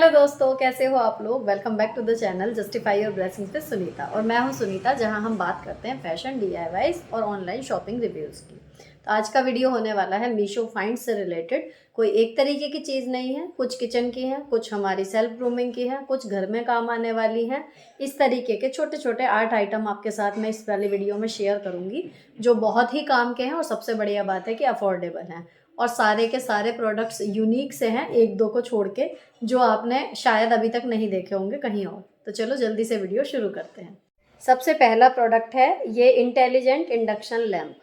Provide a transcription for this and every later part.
Hello दोस्तों, कैसे हो आप लोग। Welcome back to the channel justify your blessings with Sunita. और मैं हूं सुनीता, जहां हम बात करते हैं फैशन, डीआईवाईज और ऑनलाइन शॉपिंग रिव्यूज़ की। तो आज का वीडियो होने वाला है मीशो फाइंड से रिलेटेड। कोई एक तरीके की चीज़ नहीं है, कुछ किचन की है, कुछ हमारी सेल्फ ग्रूमिंग की है, कुछ घर में काम आने वाली हैं। इस तरीके के छोटे छोटे 8 आइटम आपके साथ मैं इस वाली वीडियो में शेयर करूँगी, जो बहुत ही काम के हैं और सबसे बढ़िया बात है कि अफोर्डेबल हैं। और सारे के सारे प्रोडक्ट्स यूनिक से हैं, एक दो को छोड़ के, जो आपने शायद अभी तक नहीं देखे होंगे कहीं और। तो चलो जल्दी से वीडियो शुरू करते हैं। सबसे पहला प्रोडक्ट है ये इंटेलिजेंट इंडक्शन लैम्प।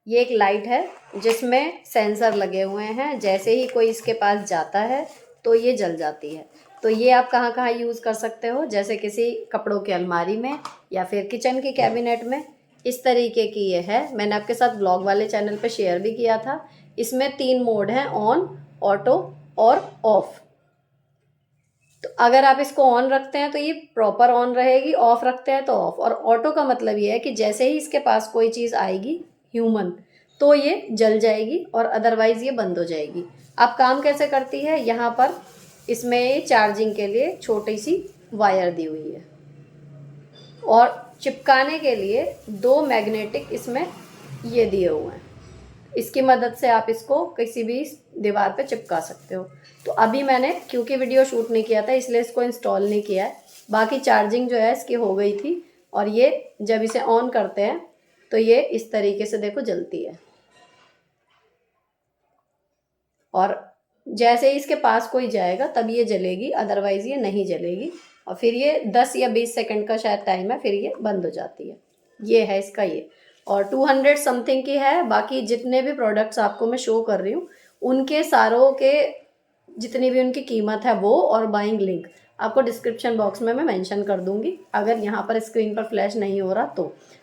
ये एक लाइट है जिसमें सेंसर लगे हुए हैं। जैसे ही कोई इसके पास जाता है तो ये जल जाती है। तो ये आप कहाँ कहाँ यूज़ कर सकते हो, जैसे किसी कपड़ों की अलमारी में या फिर किचन की कैबिनेट में। इस तरीके की ये है, मैंने आपके साथ ब्लॉग वाले चैनल पे शेयर भी किया था। इसमें 3 मोड हैं, ऑन, ऑटो और ऑफ। तो अगर आप इसको ऑन रखते हैं तो ये प्रॉपर ऑन रहेगी, ऑफ रखते हैं तो ऑफ। और ऑटो का मतलब ये है कि जैसे ही इसके पास कोई चीज़ आएगी ह्यूमन, तो ये जल जाएगी और अदरवाइज़ ये बंद हो जाएगी। अब काम कैसे करती है, यहाँ पर इसमें चार्जिंग के लिए छोटी सी वायर दी हुई है और चिपकाने के लिए 2 मैग्नेटिक इसमें ये दिए हुए हैं। इसकी मदद से आप इसको किसी भी दीवार पे चिपका सकते हो। तो अभी मैंने क्योंकि वीडियो शूट नहीं किया था इसलिए इसको इंस्टॉल नहीं किया है। बाकी चार्जिंग जो है इसकी हो गई थी। और ये जब इसे ऑन करते हैं तो ये इस तरीके से देखो जलती है। और जैसे ही इसके पास कोई जाएगा तब ये जलेगी, अदरवाइज़ ये नहीं जलेगी। और फिर ये 10 या 20 सेकंड का शायद टाइम है, फिर ये बंद हो जाती है। ये है इसका ये। और 200 समथिंग की है। बाकी जितने भी प्रोडक्ट्स आपको मैं शो कर रही हूँ उनके सारों के जितनी भी उनकी कीमत है वो और बाइंग लिंक आपको डिस्क्रिप्शन बॉक्स में मैं मेंशन कर दूंगी, अगर यहाँ पर स्क्रीन पर फ्लैश नहीं हो रहा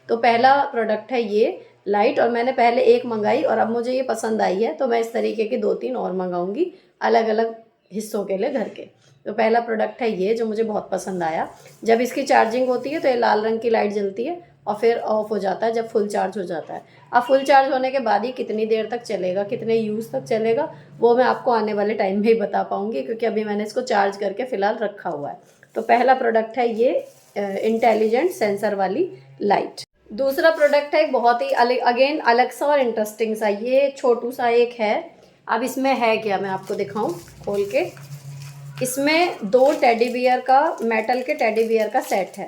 तो पहला प्रोडक्ट है ये लाइट। और मैंने पहले एक मंगाई और अब मुझे ये पसंद आई है, तो मैं इस तरीके की 2-3 और मंगाऊंगी अलग अलग हिस्सों के लिए घर के। तो पहला प्रोडक्ट है ये, जो मुझे बहुत पसंद आया। जब इसकी चार्जिंग होती है तो ये लाल रंग की लाइट जलती है और फिर ऑफ हो जाता है जब फुल चार्ज हो जाता है। अब फुल चार्ज होने के बाद ही कितनी देर तक चलेगा, कितने यूज़ तक चलेगा, वो मैं आपको आने वाले टाइम में ही बता पाऊँगी, क्योंकि अभी मैंने इसको चार्ज करके फ़िलहाल रखा हुआ है। तो पहला प्रोडक्ट है ये इंटेलिजेंट सेंसर वाली लाइट। दूसरा प्रोडक्ट है बहुत ही अगेन अलग सा और इंटरेस्टिंग सा। ये छोटू सा एक है। अब इसमें है क्या, मैं आपको दिखाऊं खोल के। इसमें 2 टेडी बियर का, मेटल के टेडी बियर का सेट है,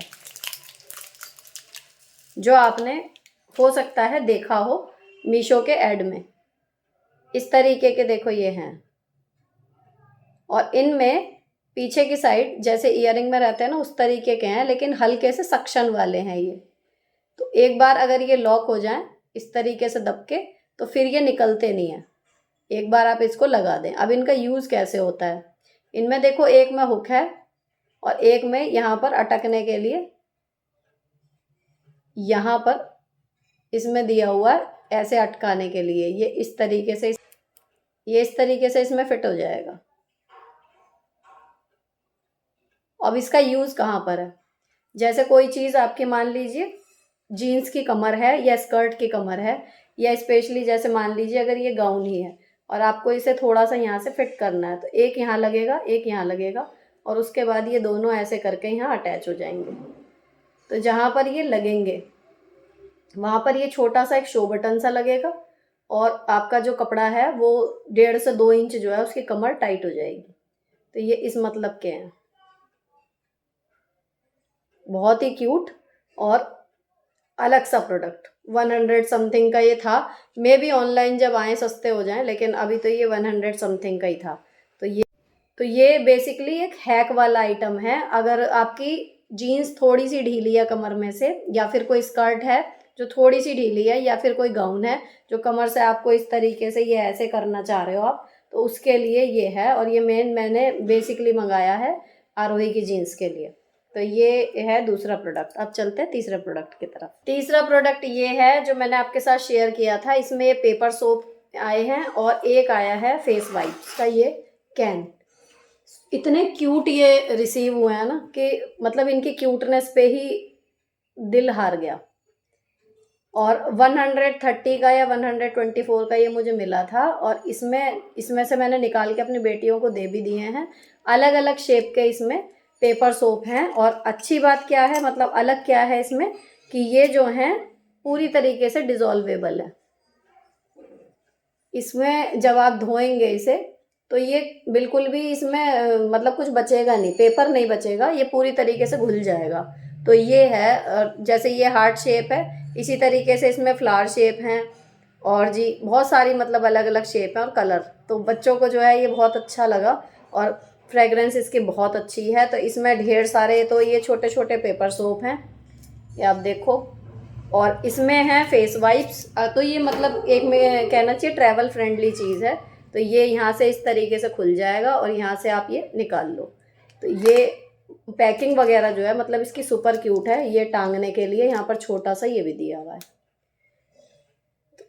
जो आपने हो सकता है देखा हो मीशो के ऐड में। इस तरीके के देखो ये हैं। और इनमें पीछे की साइड जैसे ईयरिंग में रहते हैं ना उस तरीके के हैं, लेकिन हल्के से सक्शन वाले हैं ये। तो एक बार अगर ये लॉक हो जाए इस तरीके से दब के, तो फिर ये निकलते नहीं है। एक बार आप इसको लगा दें। अब इनका यूज़ कैसे होता है, इनमें देखो एक में हुक है और एक में यहाँ पर अटकने के लिए यहाँ पर इसमें दिया हुआ है ऐसे अटकाने के लिए। ये इस तरीके से, ये इस तरीके से इसमें फिट हो जाएगा। अब इसका यूज़ कहाँ पर है, जैसे कोई चीज़ आपकी मान लीजिए जीन्स की कमर है या स्कर्ट की कमर है, या स्पेशली जैसे मान लीजिए अगर ये गाउन ही है और आपको इसे थोड़ा सा यहाँ से फिट करना है, तो एक यहाँ लगेगा एक यहाँ लगेगा और उसके बाद ये दोनों ऐसे करके यहाँ अटैच हो जाएंगे। तो जहाँ पर ये लगेंगे वहाँ पर ये छोटा सा एक शो बटन सा लगेगा और आपका जो कपड़ा है वो 1.5 से 2 इंच जो है उसकी कमर टाइट हो जाएगी। तो ये इस मतलब के हैं। बहुत ही क्यूट और अलग सा प्रोडक्ट। 100 समथिंग का ये था। मे बी ऑनलाइन जब आए सस्ते हो जाएं, लेकिन अभी तो ये 100 समथिंग का ही था। तो ये बेसिकली एक हैक वाला आइटम है। अगर आपकी जीन्स थोड़ी सी ढीली है कमर में से, या फिर कोई स्कर्ट है जो थोड़ी सी ढीली है, या फिर कोई गाउन है जो कमर से आपको इस तरीके से ये ऐसे करना चाह रहे हो आप, तो उसके लिए ये है। और ये मैंने बेसिकली मंगाया है आरोही की जीन्स के लिए। तो ये है दूसरा प्रोडक्ट। अब चलते हैं तीसरे प्रोडक्ट की तरफ। तीसरा प्रोडक्ट ये है जो मैंने आपके साथ शेयर किया था। इसमें पेपर सोप आए हैं और एक आया है फेस वाइप्स का ये कैन। इतने क्यूट ये रिसीव हुए हैं ना कि मतलब इनकी क्यूटनेस पे ही दिल हार गया। और 130 का या 124 का ये मुझे मिला था। और इसमें से मैंने निकाल के अपनी बेटियों को दे भी दिए हैं। अलग अलग शेप के इसमें पेपर सोप हैं। और अच्छी बात क्या है, मतलब अलग क्या है इसमें, कि ये जो हैं पूरी तरीके से डिज़ोल्वेबल है। इसमें जब आप धोएंगे इसे तो ये बिल्कुल भी इसमें मतलब कुछ बचेगा नहीं, पेपर नहीं बचेगा, ये पूरी तरीके से घुल जाएगा। तो ये है जैसे ये हार्ट शेप है, इसी तरीके से इसमें फ्लावर शेप हैं। और जी बहुत सारी मतलब अलग अलग शेप है और कलर। तो बच्चों को जो है ये बहुत अच्छा लगा। और फ्रेगरेंस इसकी बहुत अच्छी है। तो इसमें ढेर सारे, तो ये छोटे छोटे पेपर सोप हैं, ये आप देखो। और इसमें है फेस वाइप्स। तो ये मतलब एक में कहना चाहिए ट्रैवल फ्रेंडली चीज़ है। तो ये यहाँ से इस तरीके से खुल जाएगा और यहाँ से आप ये निकाल लो। तो ये पैकिंग वगैरह जो है मतलब इसकी सुपर क्यूट है। ये टांगने के लिए यहाँ पर छोटा सा ये भी दिया हुआ है।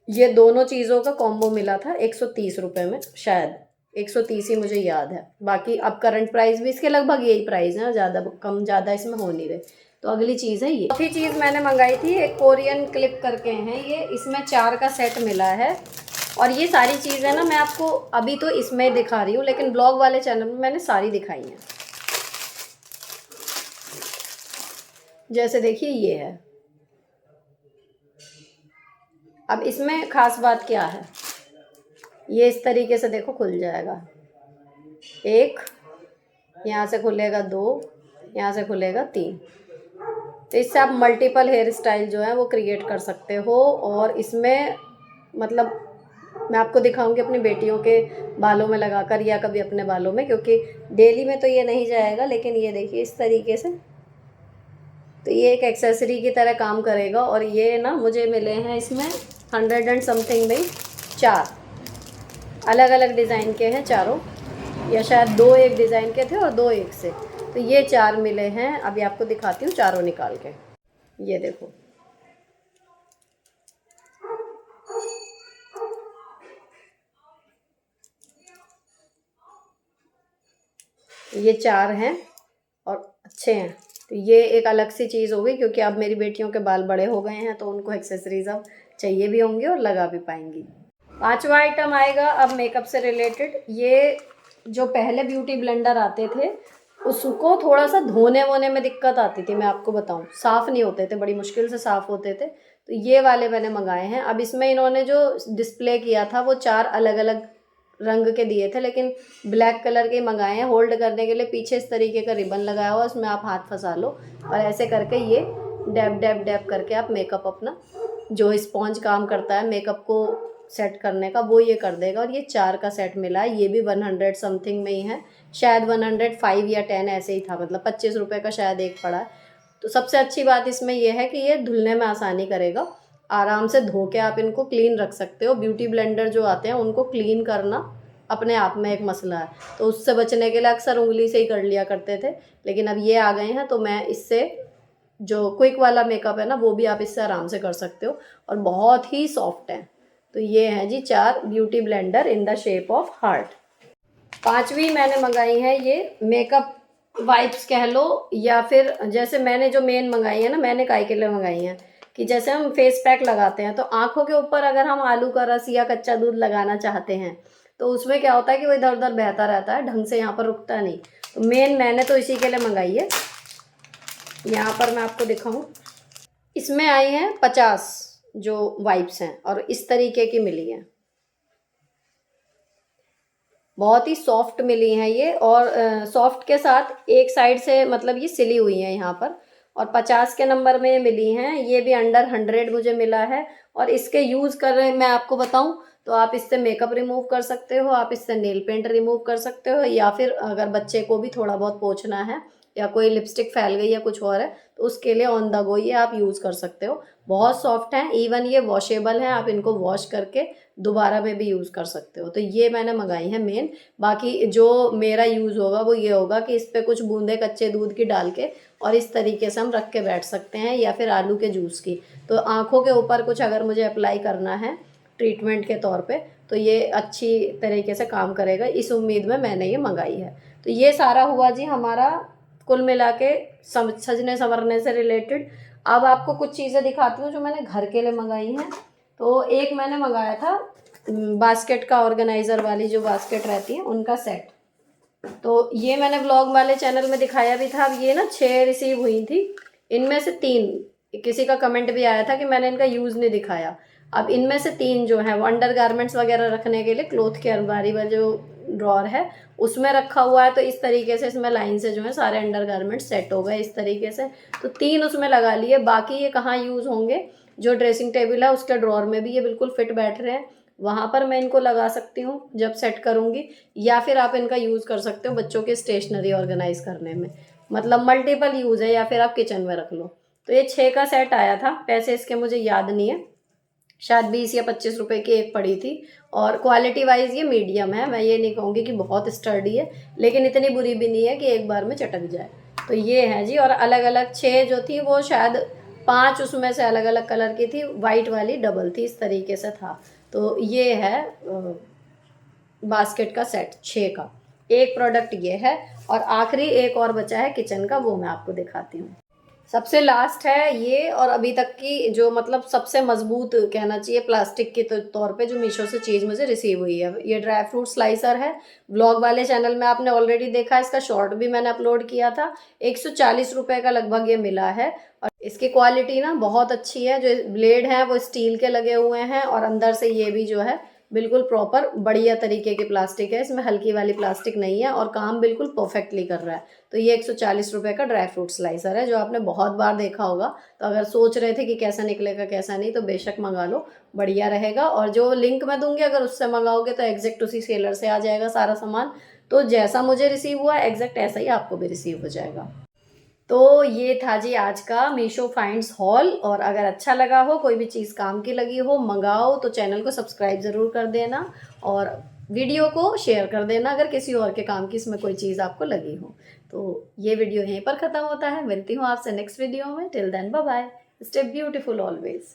ये दोनों चीज़ों का कॉम्बो मिला था 130 रुपये में, शायद 130 ही मुझे याद है। बाकी अब करंट प्राइस भी इसके लगभग यही प्राइस है, ज़्यादा कम ज़्यादा इसमें हो नहीं रहे। तो अगली चीज़ है ये चौथी चीज़ मैंने मंगाई थी, एक कोरियन क्लिप करके हैं ये। इसमें 4 का सेट मिला है। और ये सारी चीज़ें ना मैं आपको अभी तो इसमें दिखा रही हूँ, लेकिन ब्लॉग वाले चैनल में मैंने सारी दिखाई हैं। जैसे देखिए ये है। अब इसमें ख़ास बात क्या है, ये इस तरीके से देखो खुल जाएगा। एक यहाँ से खुलेगा, 2 यहाँ से खुलेगा, 3। तो इससे आप मल्टीपल हेयर स्टाइल जो है वो क्रिएट कर सकते हो। और इसमें मतलब मैं आपको दिखाऊंगी अपनी बेटियों के बालों में लगाकर या कभी अपने बालों में, क्योंकि डेली में तो ये नहीं जाएगा। लेकिन ये देखिए इस तरीके से, तो ये एक एक्सेसरी की तरह काम करेगा। और ये ना मुझे मिले हैं इसमें 100 एंड समथिंग में 4 अलग अलग डिज़ाइन के हैं चारों, या शायद 2 एक डिज़ाइन के थे और 2 एक से। तो ये 4 मिले हैं। अभी आपको दिखाती हूँ चारों निकाल के। ये देखो, ये 4 हैं और अच्छे हैं। तो ये एक अलग सी चीज़ हो गई, क्योंकि अब मेरी बेटियों के बाल बड़े हो गए हैं तो उनको एक्सेसरीज अब चाहिए भी होंगी और लगा भी पाएंगी। 5वां आइटम आएगा अब मेकअप से रिलेटेड। ये जो पहले ब्यूटी ब्लेंडर आते थे उसको थोड़ा सा धोने वोने में दिक्कत आती थी, मैं आपको बताऊं, साफ़ नहीं होते थे, बड़ी मुश्किल से साफ़ होते थे। तो ये वाले मैंने मंगाए हैं। अब इसमें इन्होंने जो डिस्प्ले किया था वो 4 अलग अलग रंग के दिए थे, लेकिन ब्लैक कलर के मंगाए हैं। होल्ड करने के लिए पीछे इस तरीके का रिबन लगाया हुआ, उसमें आप हाथ फंसा लो और ऐसे करके ये डैब डैब डैब करके आप मेकअप अपना जो स्पॉन्ज काम करता है मेकअप को सेट करने का, वो ये कर देगा। और ये 4 का सेट मिला है। ये भी 100 समथिंग में ही है, शायद 105 या 10 ऐसे ही था, मतलब 25 रुपये का शायद एक पड़ा है। तो सबसे अच्छी बात इसमें यह है कि ये धुलने में आसानी करेगा। आराम से धो के आप इनको क्लीन रख सकते हो। ब्यूटी ब्लेंडर जो आते हैं उनको क्लीन करना अपने आप में एक मसला है, तो उससे बचने के लिए अक्सर उंगली से ही कर लिया करते थे। लेकिन अब ये आ गए हैं तो मैं इससे जो क्विक वाला मेकअप है ना वो भी आप इससे आराम से कर सकते हो और बहुत ही सॉफ्ट है। तो ये हैं जी 4 beauty blender in the shape of heart. 5वीं मैंने मंगाई है ये मेकअप वाइप्स कह लो, या फिर जैसे मैंने जो मेन मंगाई है ना, मैंने काय के लिए मंगाई है कि जैसे हम फेस पैक लगाते हैं तो आंखों के ऊपर अगर हम आलू का रस या कच्चा दूध लगाना चाहते हैं तो उसमें क्या होता है कि वो इधर उधर बहता रहता है, ढंग से यहाँ पर रुकता नहीं। तो मेन मैंने तो इसी के लिए मंगाई है। यहाँ पर मैं आपको दिखाऊं, इसमें आई हैं 50 जो वाइप्स हैं और इस तरीके की मिली हैं। बहुत ही सॉफ्ट मिली हैं ये। और सॉफ्ट के साथ एक साइड से मतलब ये सिली हुई हैं यहाँ पर। और 50 के नंबर में मिली हैं। ये भी अंडर 100 मुझे मिला है। और इसके यूज़ कर रहे मैं आपको बताऊं तो आप इससे मेकअप रिमूव कर सकते हो, आप इससे नेल पेंट रिमूव कर सकते हो, या फिर अगर बच्चे को भी थोड़ा बहुत पोंछना है या कोई लिपस्टिक फैल गई या कुछ और है तो उसके लिए ऑन द गो ये आप यूज़ कर सकते हो। बहुत सॉफ्ट हैं, इवन ये वॉशेबल हैं, आप इनको वॉश करके दोबारा में भी यूज़ कर सकते हो। तो ये मैंने मंगाई है मेन। बाकी जो मेरा यूज़ होगा वो ये होगा कि इस पर कुछ बूंदे कच्चे दूध की डाल के और इस तरीके से हम रख के बैठ सकते हैं, या फिर आलू के जूस की। तो आँखों के ऊपर कुछ अगर मुझे अप्लाई करना है ट्रीटमेंट के तौर पे तो ये अच्छी तरीके से काम करेगा, इस उम्मीद में मैंने ये मंगाई है। तो ये सारा हुआ जी हमारा कुल मिला के सजने संवरने से रिलेटेड। अब आपको कुछ चीज़ें दिखाती हूँ जो मैंने घर के लिए मंगाई हैं। तो एक मैंने मंगाया था बास्केट का, ऑर्गेनाइज़र वाली जो बास्केट रहती है उनका सेट। तो ये मैंने व्लॉग वाले चैनल में दिखाया भी था। अब ये ना 6 रिसीव हुई थी, इनमें से 3 किसी का कमेंट भी आया था कि मैंने इनका यूज़ नहीं दिखाया। अब इनमें से 3 जो हैं वो अंडर गारमेंट्स वगैरह रखने के लिए क्लोथ की अलमारी वाला जो ड्रॉर है उसमें रखा हुआ है। तो इस तरीके से इसमें लाइन से जो है सारे अंडर गारमेंट्स सेट हो गए इस तरीके से। तो 3 उसमें लगा लिए। बाकी ये कहाँ यूज़ होंगे, जो ड्रेसिंग टेबल है उसके ड्रॉर में भी ये बिल्कुल फिट बैठ रहे हैं, वहाँ पर मैं इनको लगा सकती हूँ जब सेट करूँगी। या फिर आप इनका यूज़ कर सकते हो बच्चों के स्टेशनरी ऑर्गेनाइज करने में, मतलब मल्टीपल यूज़ है। या फिर आप किचन में रख लो। तो ये 6 का सेट आया था, पैसे इसके मुझे याद नहीं है, शायद 20 या 25 रुपए की एक पड़ी थी। और क्वालिटी वाइज ये मीडियम है, मैं ये नहीं कहूँगी कि बहुत स्टर्डी है, लेकिन इतनी बुरी भी नहीं है कि एक बार में चटक जाए। तो ये है जी। और अलग अलग 6 जो थी वो शायद 5 उसमें से अलग अलग कलर की थी, वाइट वाली डबल थी, इस तरीके से था। तो ये है बास्केट का सेट 6 का। एक प्रोडक्ट ये है और आखिरी एक और बचा है किचन का, वो मैं आपको दिखाती हूँ। सबसे लास्ट है ये, और अभी तक की जो मतलब सबसे मजबूत कहना चाहिए प्लास्टिक के तौर पे जो मीशो से चीज़ मुझे रिसीव हुई है, ये ड्राई फ्रूट स्लाइसर है। व्लॉग वाले चैनल में आपने ऑलरेडी देखा, इसका शॉर्ट भी मैंने अपलोड किया था। 140 रुपये का लगभग ये मिला है। और इसकी क्वालिटी ना बहुत अच्छी है, जो ब्लेड हैं वो स्टील के लगे हुए हैं और अंदर से ये भी जो है बिल्कुल प्रॉपर बढ़िया तरीके की प्लास्टिक है, इसमें हल्की वाली प्लास्टिक नहीं है और काम बिल्कुल परफेक्टली कर रहा है। तो ये 140 रुपये का ड्राई फ्रूट स्लाइसर है, जो आपने बहुत बार देखा होगा। तो अगर सोच रहे थे कि कैसा निकलेगा कैसा नहीं, तो बेशक मंगा लो, बढ़िया रहेगा। और जो लिंक मैं दूंगी अगर उससे मंगाओगे तो एग्जैक्ट उसी सेलर से आ जाएगा सारा सामान। तो जैसा मुझे रिसीव हुआ एग्जैक्ट ऐसा ही आपको भी रिसीव हो जाएगा। तो ये था जी आज का मीशो फाइंड्स हॉल। और अगर अच्छा लगा हो, कोई भी चीज़ काम की लगी हो, मंगाओ तो चैनल को सब्सक्राइब ज़रूर कर देना और वीडियो को शेयर कर देना अगर किसी और के काम की इसमें कोई चीज़ आपको लगी हो। तो ये वीडियो यहीं पर ख़त्म होता है, मिलती हूँ आपसे नेक्स्ट वीडियो में। Till then bye bye, stay beautiful always.